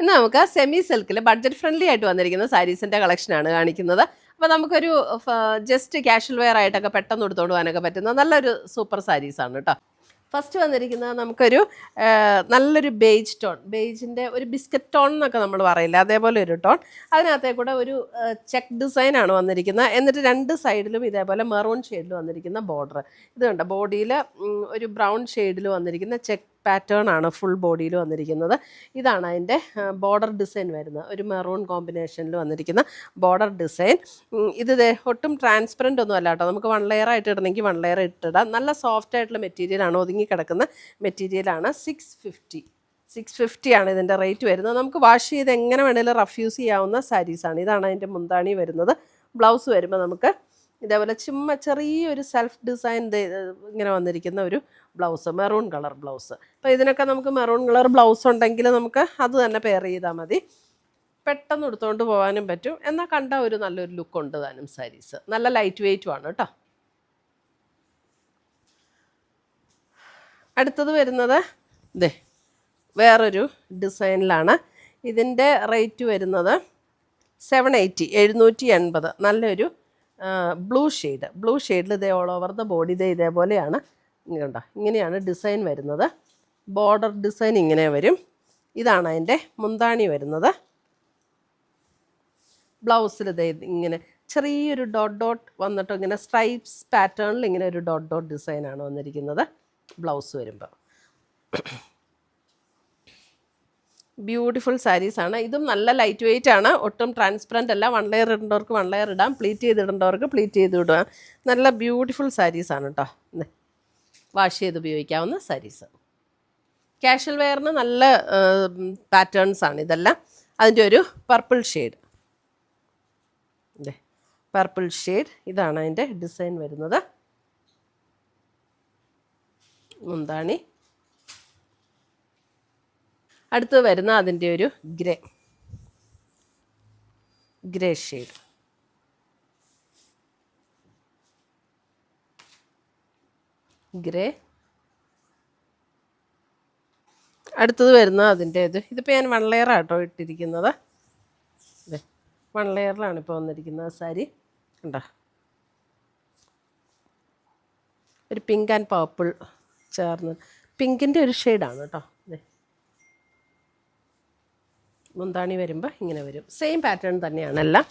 ഇന്ന് നമുക്ക് സെമി സിൽക്കിൽ ബഡ്ജറ്റ് ഫ്രണ്ട്ലി ആയിട്ട് വന്നിരിക്കുന്ന സാരീസിൻ്റെ കളക്ഷനാണ് കാണിക്കുന്നത്. അപ്പോൾ നമുക്കൊരു ജസ്റ്റ് കാഷ്വൽ വെയർ ആയിട്ടൊക്കെ പെട്ടെന്ന് എടുത്തോണ്ട് പോകാനൊക്കെ പറ്റുന്ന നല്ലൊരു സൂപ്പർ സാരീസാണ് കേട്ടോ. ഫസ്റ്റ് വന്നിരിക്കുന്നത് നമുക്കൊരു നല്ലൊരു ബേജ് ടോൺ, ബേജിൻ്റെ ഒരു ബിസ്ക്കറ്റ് ടോൺ എന്നൊക്കെ നമ്മൾ പറയില്ല, അതേപോലെ ഒരു ടോൺ. അതിനകത്തേ കൂടെ ഒരു ചെക്ക് ഡിസൈനാണ് വന്നിരിക്കുന്നത്. എന്നിട്ട് രണ്ട് സൈഡിലും ഇതേപോലെ മെറൂൺ ഷെയ്ഡിൽ വന്നിരിക്കുന്ന ബോർഡർ. ഇത് കണ്ട ബോഡിയിൽ ഒരു ബ്രൗൺ ഷെയ്ഡിൽ വന്നിരിക്കുന്ന ചെക്ക് പാറ്റേൺ ആണ് ഫുൾ ബോഡിയിൽ വന്നിരിക്കുന്നത്. ഇതാണ് അതിൻ്റെ ബോർഡർ ഡിസൈൻ വരുന്നത്, ഒരു മെറൂൺ കോമ്പിനേഷനിൽ വന്നിരിക്കുന്ന ബോർഡർ ഡിസൈൻ. ഇത് ഒട്ടും ട്രാൻസ്പെറൻ്റ് ഒന്നും അല്ല കേട്ടോ. നമുക്ക് 1 ലെയർ ആയിട്ട് ഇടണമെങ്കിൽ 1 ലെയർ ഇട്ടിടാം. നല്ല സോഫ്റ്റ് ആയിട്ടുള്ള മെറ്റീരിയലാണ്, ഒതുങ്ങി കിടക്കുന്ന മെറ്റീരിയലാണ്. 650 ആണ് ഇതിൻ്റെ റേറ്റ് വരുന്നത്. നമുക്ക് വാഷ് ചെയ്ത് എങ്ങനെ വേണമെങ്കിലും റഫ് യൂസ് ചെയ്യാവുന്ന സാരീസാണ്. ഇതാണ് അതിൻ്റെ മുന്താണി വരുന്നത്. ബ്ലൗസ് വരുമ്പോൾ നമുക്ക് ഇതേപോലെ ചെറിയൊരു സെൽഫ് ഡിസൈൻ ഇങ്ങനെ വന്നിരിക്കുന്ന ഒരു ബ്ലൗസ്, മെറൂൺ കളർ ബ്ലൗസ്. അപ്പോൾ ഇതിനൊക്കെ നമുക്ക് മെറൂൺ കളർ ബ്ലൗസ് ഉണ്ടെങ്കിൽ നമുക്ക് അത് തന്നെ പെയർ ചെയ്താൽ മതി. പെട്ടെന്ന് എടുത്തുകൊണ്ട് പോകാനും പറ്റും, എന്നാൽ കണ്ട ഒരു നല്ലൊരു ലുക്ക് ഉണ്ട് താനും സാരീസ്. നല്ല ലൈറ്റ് വെയ്റ്റും ആണ് കേട്ടോ. അടുത്തത് വരുന്നത് ഇതേ വേറൊരു ഡിസൈനിലാണ്. ഇതിൻ്റെ റേറ്റ് വരുന്നത് 780. നല്ലൊരു ബ്ലൂ ഷെയ്ഡിൽ ഇതേ ഓൾ ഓവർ ദ ബോഡി ഇതേപോലെയാണ്. കണ്ടോ, ഇങ്ങനെയാണ് ഡിസൈൻ വരുന്നത്. ബോർഡർ ഡിസൈൻ ഇങ്ങനെ വരും. ഇതാണ് അതിൻ്റെ മുന്താണി വരുന്നത്. ബ്ലൗസിൽ ഇങ്ങനെ ചെറിയൊരു ഡോട്ട് വന്നിട്ട് ഇങ്ങനെ സ്ട്രൈപ്സ് പാറ്റേണിൽ ഇങ്ങനെ ഒരു ഡോട്ട് ഡിസൈനാണ് വന്നിരിക്കുന്നത് ബ്ലൗസ് വരുമ്പോൾ. ബ്യൂട്ടിഫുൾ സാരീസാണ്. ഇതും നല്ല ലൈറ്റ് വെയ്റ്റ് ആണ്, ഒട്ടും ട്രാൻസ്പെറൻ്റ് അല്ല. 1 ലെയർ ഇടേണ്ടവർക്ക് 1 ലെയർ ഇടാം, പ്ലീറ്റ് ചെയ്തിടേണ്ടവർക്ക് പ്ലീറ്റ് ചെയ്ത് ഇടാം. നല്ല ബ്യൂട്ടിഫുൾ സാരീസാണ് കേട്ടോ. വാഷ് ചെയ്ത് ഉപയോഗിക്കാവുന്ന സാരീസ്. കാഷ്വൽ വെയറിന് നല്ല പാറ്റേൺസാണ് ഇതെല്ലാം. അതിൻ്റെ ഒരു പർപ്പിൾ ഷെയ്ഡ്, പർപ്പിൾ ഷെയ്ഡ്. ഇതാണ് അതിൻ്റെ ഡിസൈൻ വരുന്നത്. മുന്താണി. അടുത്ത് വരുന്ന അതിൻ്റെ ഒരു ഗ്രേ ഷെയ്ഡ്. ഗ്രേ. അടുത്തത് വരുന്ന അതിൻ്റെ ഇതിപ്പോൾ ഞാൻ 1 ലെയർ ആട്ടോ ഇട്ടിരിക്കുന്നത്. 1 ലെയറിലാണ് ഇപ്പോൾ വന്നിരിക്കുന്നത് സാരി. കണ്ടോ, ഒരു പിങ്ക് ആൻഡ് പർപ്പിൾ ചേർന്ന്, പിങ്കിൻ്റെ ഒരു ഷെയ്ഡാണ് കേട്ടോ. മുന്താണി വരുമ്പോൾ ഇങ്ങനെ വരും. സെയിം പാറ്റേൺ തന്നെയാണ് എല്ലാം.